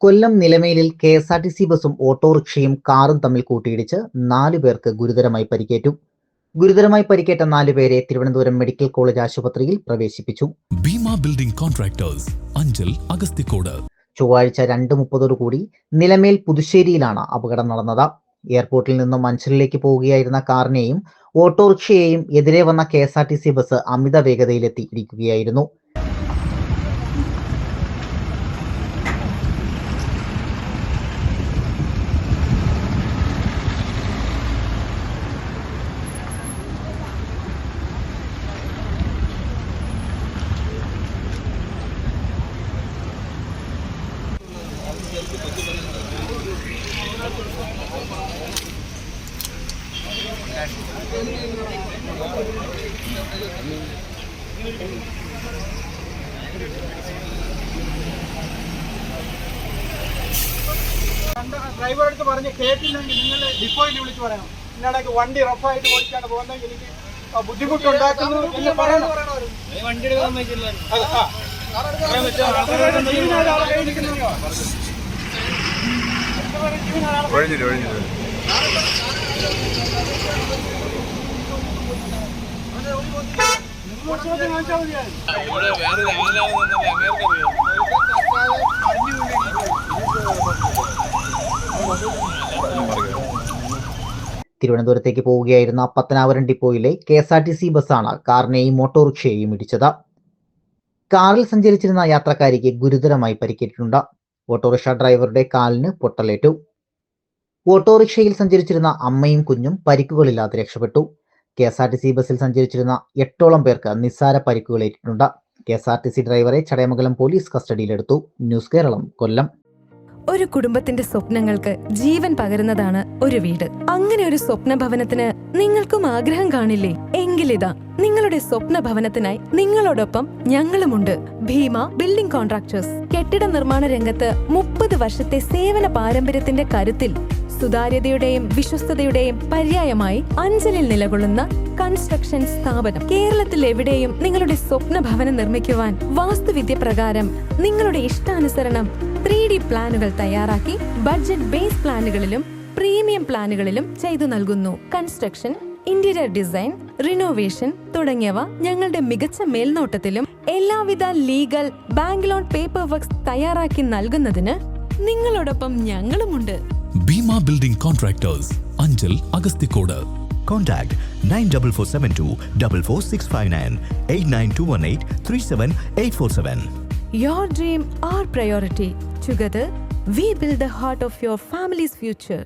കൊല്ലം നിലമേലിൽ KSRTC ബസും ഓട്ടോറിക്ഷയും കാറും തമ്മിൽ കൂട്ടിയിടിച്ച് 4 പേർക്ക് ഗുരുതരമായി പരിക്കേറ്റു. ഗുരുതരമായി പരിക്കേറ്റ 4 പേരെ തിരുവനന്തപുരം മെഡിക്കൽ കോളേജ് ആശുപത്രിയിൽ പ്രവേശിപ്പിച്ചു. Bhima building contractors, Anchal, Agasthikode. ചൊവ്വാഴ്ച 2:30 നിലമേൽ പുതുശ്ശേരിയിലാണ് അപകടം നടന്നത്. എയർപോർട്ടിൽ നിന്നും മഞ്ചലിലേക്ക് പോവുകയായിരുന്ന കാറിനെയും ഓട്ടോറിക്ഷയെയും എതിരെ വന്ന കെ.എസ്.ആർ.ടി.സി ബസ് അമിത വേഗതയിലെത്തി ഇടിക്കുകയായിരുന്നു. ഡ്രൈവർ അടുത്ത് പറഞ്ഞ് കേട്ടില്ലെങ്കിൽ നിങ്ങൾ ഡിപ്പോയിൽ വിളിച്ച് പറയണം. ഇന്നാണെങ്കിൽ വണ്ടി റഫായിട്ട് ഓടിക്കാണ് പോകുന്നത്, എനിക്ക് ബുദ്ധിമുട്ടുണ്ടാക്കുന്നു എന്ന് പറയണം. തിരുവനന്തപുരത്തേക്ക് പോവുകയായിരുന്ന പത്തനാപുരം ഡിപ്പോയിലെ കെ.എസ്.ആർ.ടി.സി ബസ്സാണ് കാറിനെയും ഓട്ടോറിക്ഷയെയും ഇടിച്ചത്. കാറിൽ സഞ്ചരിച്ചിരുന്ന യാത്രക്കാരിക്ക് ഗുരുതരമായി പരിക്കേറ്റിട്ടുണ്ട്. ഓട്ടോറിക്ഷ ഡ്രൈവറുടെ കാലിന് പൊട്ടലേറ്റു. ഓട്ടോറിക്ഷയിൽ സഞ്ചരിച്ചിരുന്ന അമ്മയും കുഞ്ഞും പരിക്കുകളില്ലാതെ രക്ഷപ്പെട്ടു. കെ.എസ്.ആർ.ടി.സി ബസ്സിൽ സഞ്ചരിച്ചിരുന്ന 8ഓളം പേർക്ക് നിസ്സാര പരിക്കുകളേറ്റിട്ടുണ്ട്. കെ.എസ്.ആർ.ടി.സി ഡ്രൈവറെ ചടയമംഗലം പോലീസ് കസ്റ്റഡിയിലെടുത്തു. ന്യൂസ് കേരളം, കൊല്ലം. ഒരു കുടുംബത്തിന്റെ സ്വപ്നങ്ങൾക്ക് ജീവൻ പകരുന്നതാണ് ഒരു വീട്. അങ്ങനെ ഒരു സ്വപ്ന ഭവനത്തിന് നിങ്ങൾക്കും ആഗ്രഹം കാണില്ലേ? എങ്കിലിതാ നിങ്ങളുടെ സ്വപ്ന ഭവനത്തിനായി നിങ്ങളോടൊപ്പം ഞങ്ങളുമുണ്ട്. Bheema building contractors. കെട്ടിട നിർമ്മാണ രംഗത്ത് 30 വർഷത്തെ സേവന പാരമ്പര്യത്തിന്റെ കരുത്തിൽ സുതാര്യതയുടെയും വിശ്വസ്തതയുടെയും പര്യായമായി അഞ്ചലിൽ നിലകൊള്ളുന്ന കൺസ്ട്രക്ഷൻ സ്ഥാപനം. കേരളത്തിൽ എവിടെയും നിങ്ങളുടെ സ്വപ്ന ഭവനം നിർമ്മിക്കുവാൻ വാസ്തുവിദ്യ പ്രകാരം നിങ്ങളുടെ ഇഷ്ടാനുസരണം 3D പ്ലാനുകൾ തയ്യാറാക്കി ബഡ്ജറ്റ് ബേസ് പ്ലാനുകളിലും പ്രീമിയം പ്ലാനുകളിലും ചെയ്തു നൽകുന്നു. കൺസ്ട്രക്ഷൻ, ഇന്റീരിയർ ഡിസൈൻ, റിനോവേഷൻ തുടങ്ങിയവ ഞങ്ങളുടെ മികച്ച മേൽനോട്ടത്തിലും എല്ലാവിധ legal, bank loan paper works തയ്യാറാക്കി നൽകുന്നതിന് നിങ്ങളോടൊപ്പം ഞങ്ങളുമുണ്ട്. Bheema building contractors, Anchal, Agasthikode. Contact 94472 44659 89218 37847. Your dream, our priority. Together, we build the heart of your family's future.